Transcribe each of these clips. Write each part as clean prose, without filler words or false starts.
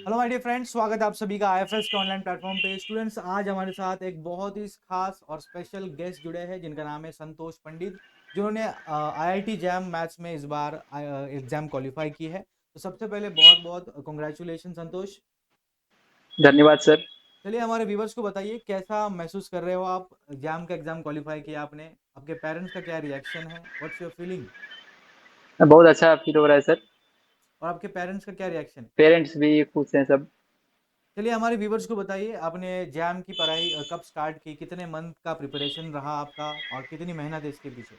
Hello my dear friends, स्वागत है आप सभी का आईएफएस के ऑनलाइन प्लेटफॉर्म पे। स्टूडेंट्स, आज हमारे साथ एक बहुत ही खास और स्पेशल गेस्ट जुड़े हैं जिनका नाम है संतोष पंडित, जिन्होंने आईआईटी जैम मैथ्स में इस बार एग्जाम क्वालिफाई की है। तो सबसे पहले बहुत बहुत कॉन्ग्रेचुलेशन संतोष। धन्यवाद सर। चलिए हमारे व्यूवर्स को बताइए, कैसा महसूस कर रहे हो आप? जैम का एग्जाम क्वालिफाई किया आपने, आपके पेरेंट्स का क्या रिएक्शन है? What's your feeling? बहुत अच्छा फील हो रहा है सर। और आपके पेरेंट्स का क्या रिएक्शन? पेरेंट्स भी खुश हैं सब। चलिए हमारे व्यूवर्स को बताइए, आपने जैम की पढ़ाई कब स्टार्ट की, कितने मंथ का प्रिपरेशन रहा आपका और कितनी मेहनत है इसके पीछे?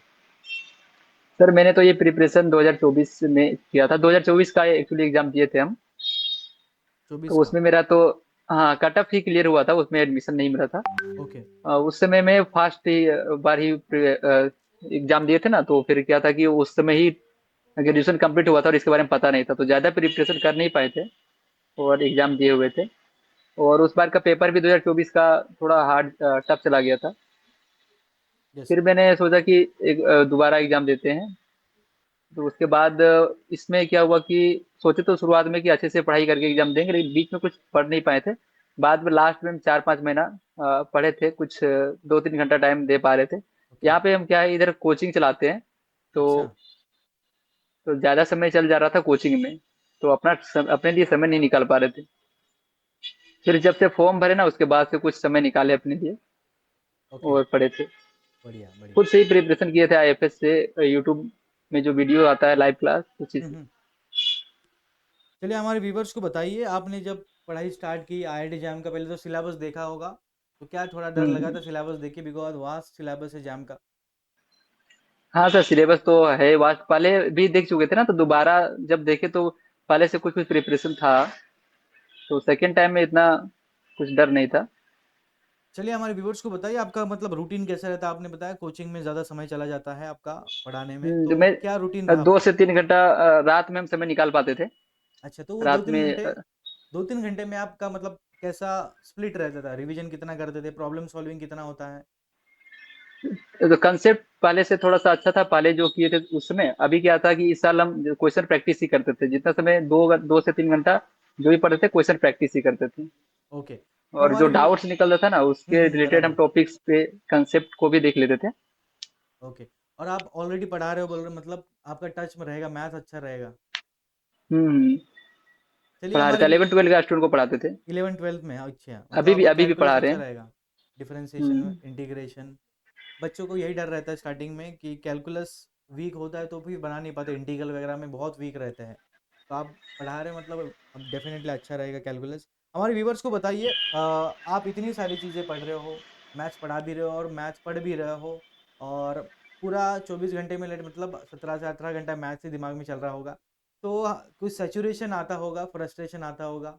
सर मैंने तो ये प्रिपरेशन 2024 में किया था। 2024 का एक्चुअली एग्जाम दिए थे हम। 24 तो का। उसमें मेरा तो हाँ कट ऑफ ही क्लियर हुआ था, उसमें एडमिशन नहीं मिला था। ओके। उस समय मैं फर्स्ट ही बार ही एग्जाम दिए थे ना, तो फिर क्या था कि उस समय ही ग्रेजुएशन कंप्लीट हुआ था और इसके बारे में पता नहीं था, तो ज़्यादा प्रिपरेशन कर नहीं पाए थे और एग्जाम दिए हुए थे। और उस बार का पेपर भी 2024 का थोड़ा हार्ड टफ चला गया था। यस। फिर मैंने सोचा कि एक दोबारा एग्जाम देते हैं। तो उसके बाद इसमें क्या हुआ कि सोचे तो शुरुआत में कि अच्छे से पढ़ाई करके एग्जाम देंगे, लेकिन बीच में कुछ पढ़ नहीं पाए थे। बाद में लास्ट में 4-5 महीना पढ़े थे, कुछ 2-3 घंटा टाइम दे पा रहे थे। ओके। यहाँ पे हम क्या है, इधर कोचिंग चलाते हैं। तो अच्छा। ज़्यादा समय चल जा रहा था कोचिंग में, तो अपने लिए समय नहीं निकाल पा रहे थे। फिर जब से फॉर्म भरे ना, उसके बाद से कुछ समय निकाले अपने लिए ओके। और पढ़े थे। बढ़िया बढ़िया। खुद से ही प्रिपरेशन किए थे आईएफएस से, यूट्यूब में जो वीडियो आता है लाइव क्लास उसी से। हम्म। चलिए हमारे व्यूवर्स को बताइए, आपने जब पढ़ाई स्टार्ट की आईआईटी जैम का, पहले तो सिलेबस देखा होगा, तो क्या थोड़ा डर लगा हम्म। था सिलेबस देख के? बिकॉज वास्ट सिलेबस है जैम का। हाँ सर, सिलेबस तो है वास्ट, पहले भी देख चुके थे ना, तो दोबारा जब देखे तो पहले से कुछ कुछ प्रिपरेशन था, तो सेकेंड टाइम में इतना कुछ डर नहीं था। चलिए हमारे व्यूवर्स को बताइए, आपका मतलब रूटीन कैसा रहता है? आपने बताया कोचिंग में ज़्यादा समय चला जाता है आपका पढ़ाने में, जो तो मैं क्या रूटीन रहा दो आपका? से तीन घंटा रात में हम समय निकाल पाते थे। अच्छा, तो वो दो रात तीन में घंटे 2-3 घंटे में आपका मतलब कैसा स्प्लिट रहता था? रिवीजन कितना करते थे? प्रॉब्लम सॉल्विंग कितना होता है? तो कंसेप्ट पहले से थोड़ा सा अच्छा था, पहले जो किए थे उस समय। अभी क्या था कि इस साल हम क्वेश्चन प्रैक्टिस ही करते थे, जितना समय 2 से 3 घंटा जो भी पढ़ते थे क्वेश्चन प्रैक्टिस ही करते थे। ओके, तो और जो हमारे व्यू डाउट्स निकल रहा था ना, उसके रिलेटेड हम बराबर। टॉपिक्स पे कंसेप्ट को भी देख लेते थे। ओके। और आप ऑलरेडी पढ़ा रहे हो बोल रहे हो, मतलब आपका टच में रहेगा, मैथ अच्छा रहेगा। हम्म। चलिए पढ़ा रहे हमारे थे, 11-12 का स्टूडेंट को पढ़ाते थे। 11-12 में, अच्छा, मतलब आपका अभी भी कैलकुलस पढ़ा रहे अच्छा हैं। रहेगा। डिफरेंशिएशन, हम्म। इंटीग्रेशन। बच्चों को यही डर रहता है स्टार्टिंग में कि कैलकुलस वीक होता है तो फिर बना नहीं पाते, इंटीग्रल वगैरह में बहुत वीक रहते हैं। तो आप पढ़ा रहे हैं, मतलब अब डेफिनेटली अच्छा रहेगा कैलकुलस। हमारे व्यूवर्स को बताइए, आप इतनी सारी चीज़ें पढ़ रहे हो, मैथ्स पढ़ा भी रहे हो और मैथ्स पढ़ भी रहे हो, और पूरा 24 घंटे में लेट मतलब 17 से 18 घंटा मैथ्स ही दिमाग में चल रहा होगा, तो कुछ सेचुरेशन आता होगा, फ्रस्ट्रेशन आता होगा,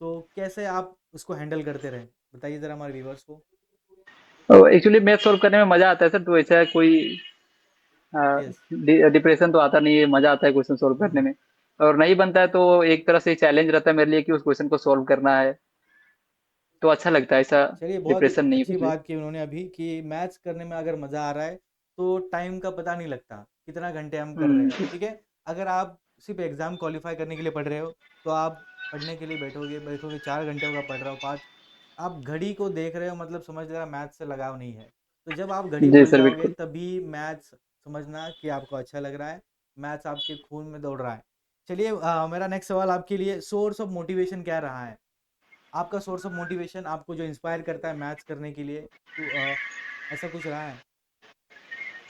तो कैसे आप उसको हैंडल करते रहे? बताइए ज़रा हमारे व्यूवर्स को। एक्चुअली मैथ सॉल्व करने में मजा आता है सर, तो ऐसा कोई यस। डिप्रेशन तो आता नहीं है, मजा आता है क्वेश्चन सॉल्व करने में। और नहीं बनता है तो एक तरह से चैलेंज रहता है मेरे लिए कि उस क्वेश्चन को सॉल्व करना है, तो अच्छा लगता है। ऐसा चलिए, बहुत ही डिप्रेशन नहीं है अच्छी कुछ भी। बात की उन्होंने अभी कि मैथ्स करने में अगर मज़ा आ रहा है तो टाइम का पता नहीं लगता कितना घंटे हम कर रहे हैं, हम्म। ठीक है। अगर आप सिर्फ एग्ज़ाम क्वालिफाई करने के लिए पढ़ रहे हो, तो आप पढ़ने के लिए बैठोगे बैठोगे 4 घंटे होगा पढ़ रहा हो, 5, आप घड़ी को देख रहे हो, मतलब समझ रहा मैथ्स से लगाव नहीं है। तो जब आप घड़ी जी भूल सर जाओगे बिल्कुल। तभी मैथ्स समझना कि आपको अच्छा लग रहा है, मैथ्स आपके खून में दौड़ रहा है। चलिए मेरा नेक्स्ट सवाल आपके लिए, सोर्स ऑफ मोटिवेशन क्या रहा है? आपका सोर्स ऑफ मोटिवेशन, आपको जो इंस्पायर करता है मैथ्स करने के लिए, तो ऐसा कुछ रहा है?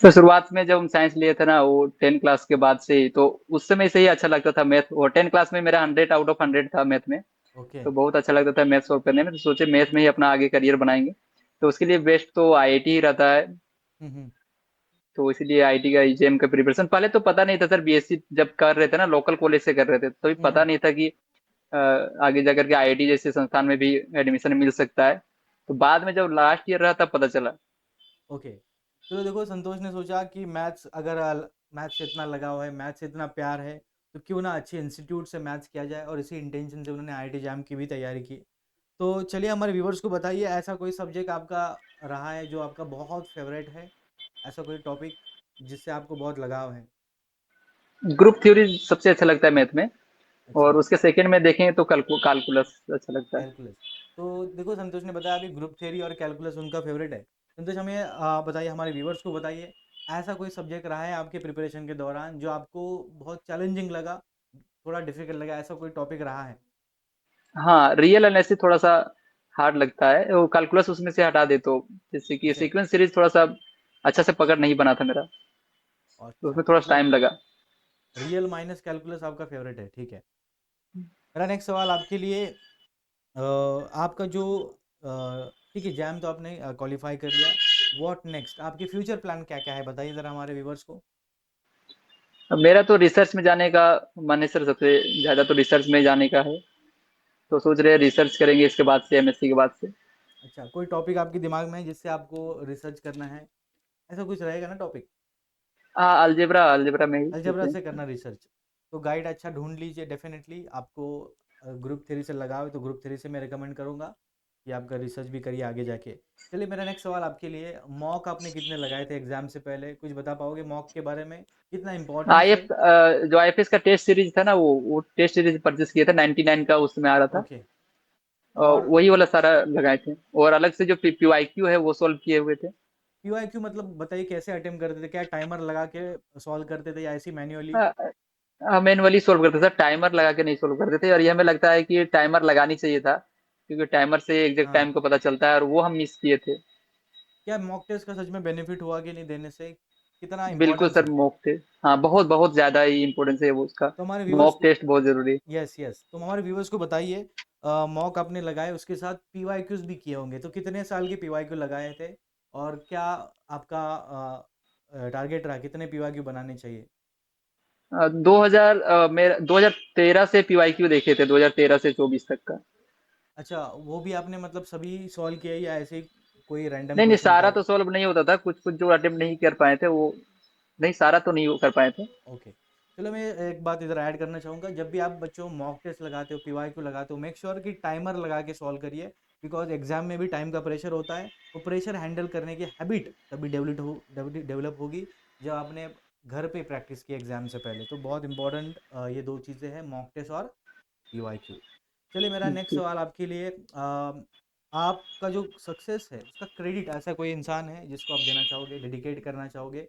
तो शुरुआत में जब हम साइंस लिए थे ना, वो 10 क्लास के बाद से ही, तो उस समय से ही अच्छा लगता था मैथ। और 10 क्लास में मेरा 100 आउट ऑफ 100 था मैथ में। ओके। तो बहुत अच्छा लगता था मैथ सॉल्व करने में, तो सोचे मैथ में ही अपना आगे करियर बनाएंगे। तो उसके लिए बेस्ट तो आईआईटी ही रहता है। हम्म। तो इसीलिए आईआईटी का एग्जाम का प्रिपरेशन पहले तो पता नहीं था सर। बीएससी जब कर रहे थे ना, लोकल कॉलेज से कर रहे थे, तो भी हम्म। पता नहीं था कि आगे जाकर के आईआईटी जैसे संस्थान में भी एडमिशन मिल सकता है। तो बाद में जब लास्ट ईयर रहा तब पता चला। ओके। चलो देखो, संतोष ने सोचा कि मैथ्स अगर मैथ्स से इतना लगाव है, मैथ्स से इतना प्यार है, तो क्यों ना अच्छे इंस्टीट्यूट से मैथ्स किया जाए, और इसी इंटेंशन से उन्होंने आईआईटी जैम की भी तैयारी की। तो चलिए हमारे व्यूवर्स को बताइए, ऐसा कोई सब्जेक्ट आपका रहा है जो आपका बहुत फेवरेट है? ऐसा कोई टॉपिक जिससे आपको बहुत लगाव है? ग्रुप थ्योरी सबसे अच्छा लगता है मैथ में। अच्छा। और उसके सेकंड में देखें तो कैलकुलस अच्छा लगता है। कैलकुलस। तो देखो संतोष ने बताया अभी ग्रुप थ्योरी और कैलकुलस उनका फेवरेट है। संतोष हमें बताइए, हमारे व्यूवर्स को बताइए, ऐसा कोई सब्जेक्ट रहा है आपके प्रिपरेशन के दौरान जो आपको बहुत चैलेंजिंग लगा, थोड़ा डिफिकल्ट लगा, ऐसा कोई टॉपिक रहा है? हाँ, रियल एनालिसिस थोड़ा सा हार्ड लगता है, वो कैलकुलस उसमें से हटा दे तो, जैसे कि अच्छा। सीक्वेंस सीरीज थोड़ा सा अच्छा से पकड़ नहीं बना था मेरा, तो अच्छा उसमें थोड़ा मतलब टाइम लगा। रियल माइनस कैलकुलस आपका फेवरेट है, ठीक है। मेरा नेक्स्ट सवाल आपके लिए, आपका जो ठीक है, जैम तो आपने क्वालिफाई कर लिया, व्हाट नेक्स्ट, आपके फ्यूचर प्लान क्या क्या है, बताइए ज़रा हमारे व्यूवर्स को। अब मेरा तो रिसर्च में जाने का मन है सर, सबसे ज्यादा तो रिसर्च में जाने का है, तो सोच रहे हैं रिसर्च करेंगे इसके बाद से, एमएससी के बाद से। अच्छा, कोई टॉपिक आपके दिमाग में है जिससे आपको रिसर्च करना है, ऐसा कुछ रहेगा ना टॉपिक? हाँ, अलजेब्रा अलजेब्रा में ही सोच अलजेब्रा रहे से करना रिसर्च, तो गाइड अच्छा ढूंढ लीजिए डेफिनेटली आपको। ग्रुप थ्री से लगाओ तो ग्रुप थ्री से मैं रिकमेंड करूंगा कि आपका रिसर्च भी करिए आगे जाके। चलिए मेरा नेक्स्ट सवाल आपके लिए, मॉक आपने कितने लगाए थे एग्जाम से पहले, कुछ बता पाओगे मॉक के बारे में, कितना हैं। इंपॉर्टेंस है? जो आईएफएस का टेस्ट सीरीज था ना, वो टेस्ट सीरीज परचेस किया था 99 का, उसमें आ रहा था। ओके। और वही वाला सारा लगाए थे, और अलग से जो पीवाईक्यू है वो सॉल्व किए हुए थे। क्यू मतलब बताइए कैसे अटेम्प्ट करते थे, क्या टाइमर लगा के सॉल्व करते थे या ऐसी मैन्युअली? मैनुअली सोल्व करते थे, टाइमर लगा के नहीं सोल्व करते थे, और ये हमें लगता है कि टाइमर लगानी चाहिए था, क्योंकि टाइमर से एग्जैक्ट हाँ। टाइम को पता चलता है, और वो हम मिस किए थे। क्या मॉक टेस्ट का सच में बेनिफिट हुआ कि नहीं देने से, कितना बिल्कुल इंपॉर्टेंस सर, है? मॉक टेस्ट, हाँ, बहुत बहुत ज्यादा ही इम्पोर्टेंस है वो उसका। तो हमारे व्यूवर्स मॉक को, टेस्ट बहुत जरूरी है। यस यस, तो हमारे व्यूवर्स को बताइए, मॉक आपने लगाए उसके साथ पीवाईक्यूज भी किए होंगे, तो कितने साल के पीवाईक्यू लगाए थे और क्या आपका टारगेट रहा, कितने पीवाईक्यू बनाने चाहिए? 2000 मेरा 2013 से पीवाईक्यू देखे थे, 2013 से 24 तक का। अच्छा, वो भी आपने मतलब सभी सॉल्व किए या ऐसे ही कोई रैंडम नहीं नहीं, क्वेश्चन सारा थे? तो सॉल्व नहीं होता था, कुछ कुछ जो अटेम्प्ट नहीं कर पाए थे वो, नहीं सारा तो नहीं कर पाए थे। ओके। चलो मैं एक बात इधर ऐड करना चाहूँगा, जब भी आप बच्चों मॉक टेस्ट लगाते हो, पीवाईक्यू लगाते हो, मेक श्योर कि टाइमर लगा के सॉल्व करिए, बिकॉज एग्जाम में भी टाइम का प्रेशर होता है। वो प्रेशर हैंडल करने की हैबिट तभी डेवलप होगी जब आपने घर पे प्रैक्टिस की एग्जाम से पहले। तो बहुत इंपॉर्टेंट ये दो चीज़ें हैं, मॉक टेस्ट और पीवाईक्यू। चलिए मेरा नेक्स्ट जी। सवाल आपके लिए, आपका जो सक्सेस है उसका क्रेडिट, ऐसा कोई इंसान है जिसको आप देना चाहोगे, डेडिकेट करना चाहोगे?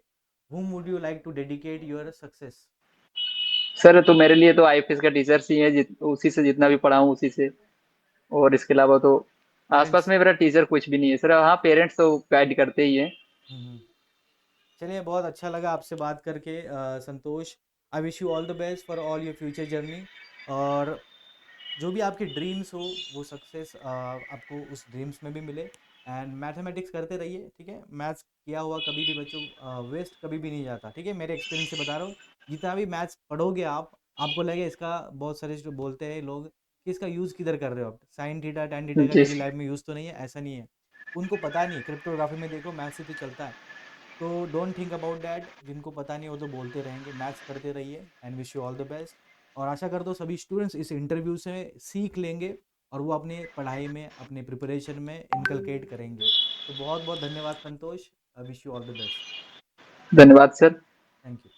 whom would you like to dedicate your success? Sir, तो मेरे लिए तो आईएफएस का टीचर्स ही है, उसी से जितना भी पढ़ा हूँ उसी से, और इसके अलावा तो आसपास पेरेंट्स? में मेरा टीचर कुछ भी नहीं है सर। हाँ, पेरेंट्स तो गाइड करते ही हैं। हम्म। चलिए बहुत अच्छा लगा आपसे बात करके, Santosh. I wish you all the best for all your future journey, और जो भी आपके ड्रीम्स हो वो सक्सेस आपको उस ड्रीम्स में भी मिले। एंड मैथमेटिक्स करते रहिए, ठीक है, मैथ्स किया हुआ कभी भी बच्चों वेस्ट कभी भी नहीं जाता, ठीक है, मेरे एक्सपीरियंस से बता रहा हूँ। जितना भी मैथ्स पढ़ोगे आप, आपको लगे इसका, बहुत सारे जो बोलते हैं लोग कि इसका यूज़ किधर कर रहे हो आप, साइन थीटा टेन थीटा का जी। डेली लाइफ में यूज़ तो नहीं है, ऐसा नहीं है। उनको पता नहीं, क्रिप्टोग्राफी में देखो मैथ्स से तो चलता है। तो डोंट थिंक अबाउट दैट, जिनको पता नहीं वो तो बोलते रहेंगे, मैथ्स करते रहिए। And wish you all the best, और आशा करता हूँ सभी स्टूडेंट्स इस इंटरव्यू से सीख लेंगे और वो अपने पढ़ाई में, अपने प्रिपरेशन में इनकलकेट करेंगे। तो बहुत बहुत धन्यवाद Santosh, wish you all the best. धन्यवाद सर। Thank you.